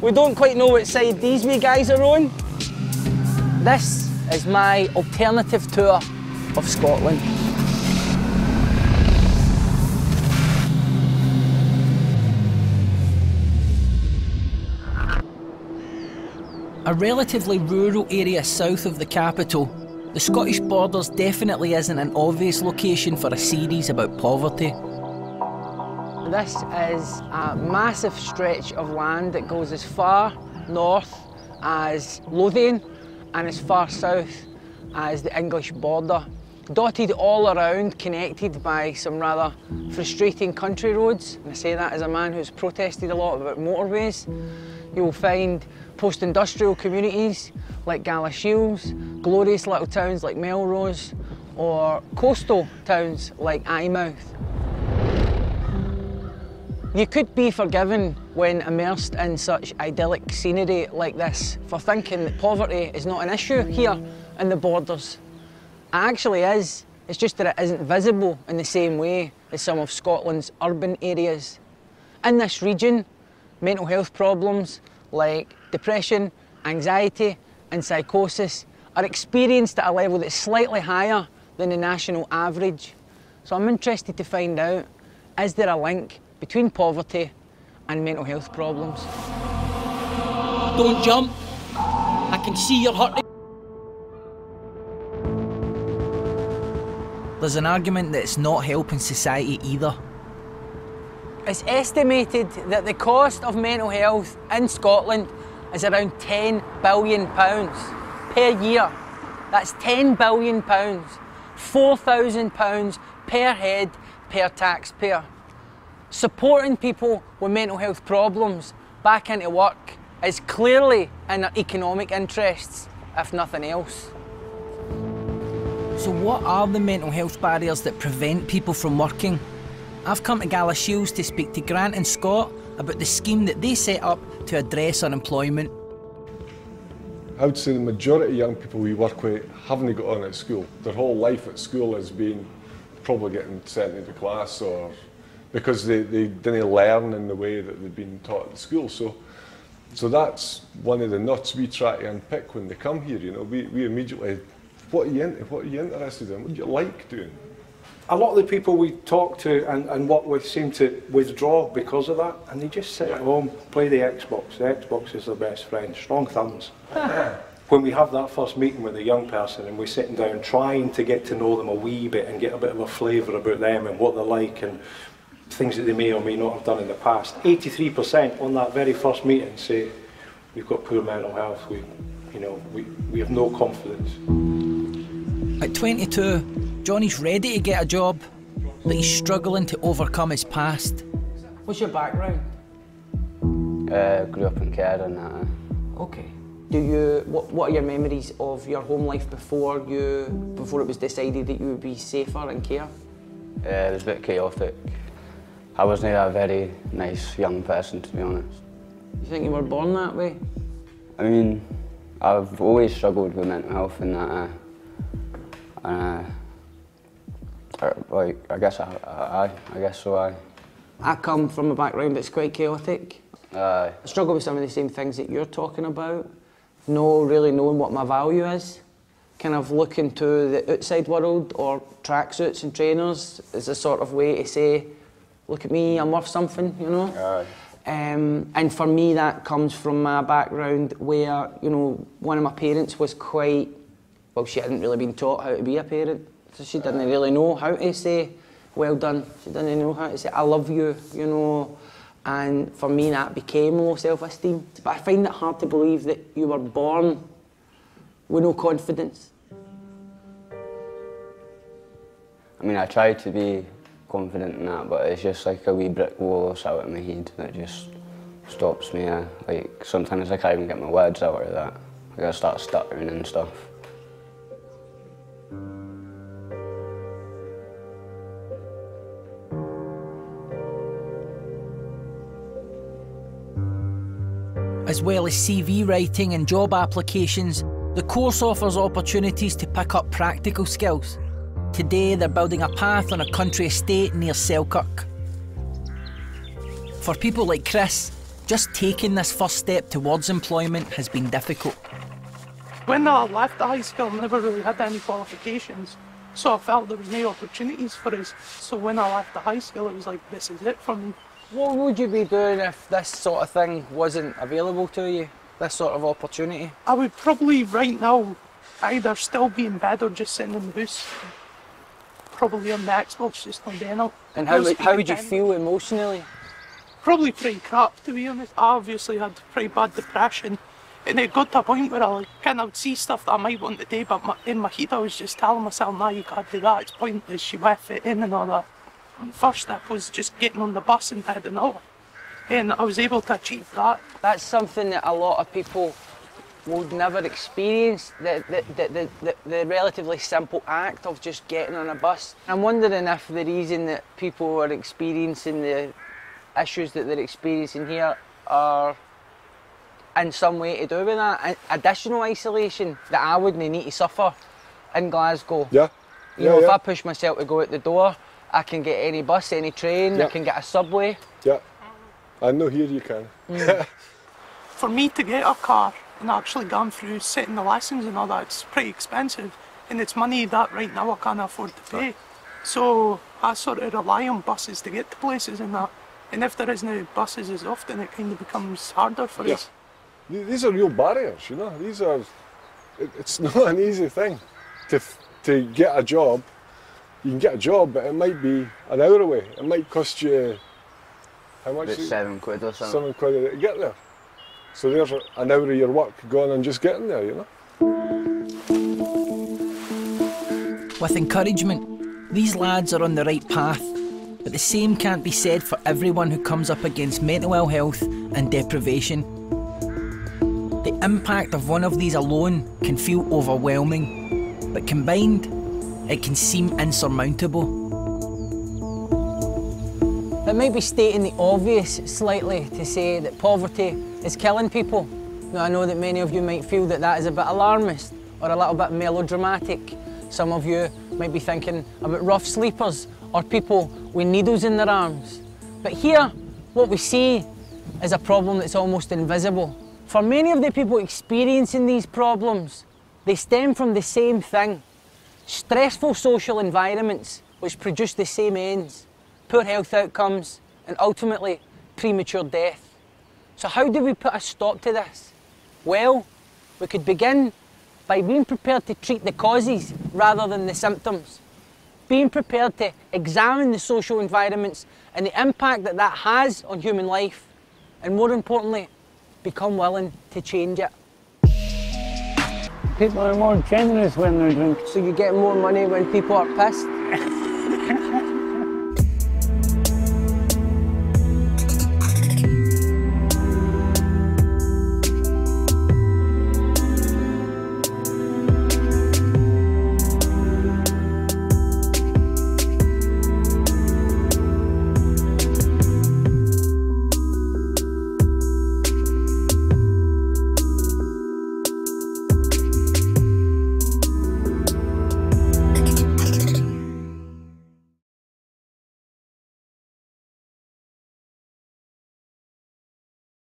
We don't quite know what side these wee guys are on. This is my alternative tour of Scotland. A relatively rural area south of the capital, the Scottish Borders definitely isn't an obvious location for a series about poverty. This is a massive stretch of land that goes as far north as Lothian and as far south as the English border. Dotted all around, connected by some rather frustrating country roads. And I say that as a man who's protested a lot about motorways. You'll find post-industrial communities like Galashiels, glorious little towns like Melrose, or coastal towns like Eyemouth. You could be forgiven when immersed in such idyllic scenery like this for thinking that poverty is not an issue here in the Borders. It actually is, it's just that it isn't visible in the same way as some of Scotland's urban areas. In this region, mental health problems like depression, anxiety and psychosis are experienced at a level that's slightly higher than the national average. So I'm interested to find out, is there a link between poverty and mental health problems? Don't jump, I can see you're hurting. There's an argument that it's not helping society either. It's estimated that the cost of mental health in Scotland is around £10 billion per year. That's £10 billion, £4,000 per head per taxpayer. Supporting people with mental health problems back into work is clearly in their economic interests, if nothing else. So what are the mental health barriers that prevent people from working? I've come to Galashiels to speak to Grant and Scott about the scheme that they set up to address unemployment. I would say the majority of young people we work with haven't got on at school. Their whole life at school has been probably getting sent into class or because they didn't learn in the way that they've been taught at school. So that's one of the nuts we try to unpick when they come here. You know, we immediately, what are you interested in? What do you like doing? A lot of the people we talk to and what we seem to withdraw because of that, and they just sit at home, play the Xbox. The Xbox is their best friend, strong thumbs. When we have that first meeting with a young person and we're sitting down trying to get to know them a wee bit and get a bit of a flavour about them and what they're like and things that they may or may not have done in the past, 83% on that very first meeting say, we've got poor mental health, we have no confidence. At 22, Johnny's ready to get a job, but he's struggling to overcome his past. What's your background? Grew up in care and that. Okay. What are your memories of your home life before it was decided that you would be safer in care? It was a bit chaotic. I wasn't a very nice young person, to be honest. You think you were born that way? I mean, I've always struggled with mental health and that. I guess so. I come from a background that's quite chaotic. I struggle with some of the same things that you're talking about. No really knowing what my value is. Kind of looking to the outside world or tracksuits and trainers as a sort of way to say, look at me, I'm worth something, you know. And for me, that comes from my background where, one of my parents was quite, well, she hadn't really been taught how to be a parent. So she didn't really know how to say, well done. She didn't know how to say, I love you, And for me, that became low self-esteem. But I find it hard to believe that you were born with no confidence. I mean, I try to be confident in that, but it's just like a wee brick wall sat in my head that just stops me. Like, sometimes I can't even get my words out of that. Like, I start stuttering and stuff. As well as CV writing and job applications, the course offers opportunities to pick up practical skills. Today they're building a path on a country estate near Selkirk. For people like Chris, Just taking this first step towards employment has been difficult. When I left the high school, I never really had any qualifications, so I felt there was no opportunities for us. So when I left the high school, it was like, this is it for me. What would you be doing if this sort of thing wasn't available to you, this sort of opportunity? I would probably right now either still be in bed or just sitting in the house. Probably on the Xbox, just on Deno. And how would you feel emotionally? Probably pretty crap, to be honest. I obviously had pretty bad depression, and it got to a point where I kind of see stuff that I might want to do, but in my head I was just telling myself, nah, you can't do that, it's pointless, you won't fit in and all that. And the first step was just getting on the bus and heading out, and I was able to achieve that. That's something that a lot of people will never experience, the relatively simple act of just getting on a bus. I'm wondering if the reason that people are experiencing the issues that they're experiencing here are in some way to do with that additional isolation that I wouldn't need to suffer in Glasgow. Yeah. You know, if I push myself to go out the door, I can get any bus, any train, I can get a subway. Yeah, I know here you can. For me to get a car and actually gone through setting the lessons and all that, it's pretty expensive, and it's money that right now I can't afford to pay. So I sort of rely on buses to get to places and that. And if there isn't buses as often, it kind of becomes harder for us. These are real barriers, you know. These are. It's not an easy thing to get a job. You can get a job, but it might be an hour away. It might cost you how much? About £7 or something. £7 to get there. So there's an hour of your work gone on just getting there, you know. With encouragement, these lads are on the right path, but the same can't be said for everyone who comes up against mental ill health and deprivation. The impact of one of these alone can feel overwhelming, but combined, it can seem insurmountable. It might be stating the obvious slightly to say that poverty is killing people. Now, I know that many of you might feel that that is a bit alarmist or a little bit melodramatic. Some of you might be thinking about rough sleepers or people with needles in their arms. But here, what we see is a problem that's almost invisible. For many of the people experiencing these problems, they stem from the same thing. Stressful social environments which produce the same ends, poor health outcomes, and ultimately premature death. So how do we put a stop to this? Well, we could begin by being prepared to treat the causes rather than the symptoms. Being prepared to examine the social environments and the impact that that has on human life, and more importantly, become willing to change it. People are more generous when they're drinking. So you get more money when people are pissed?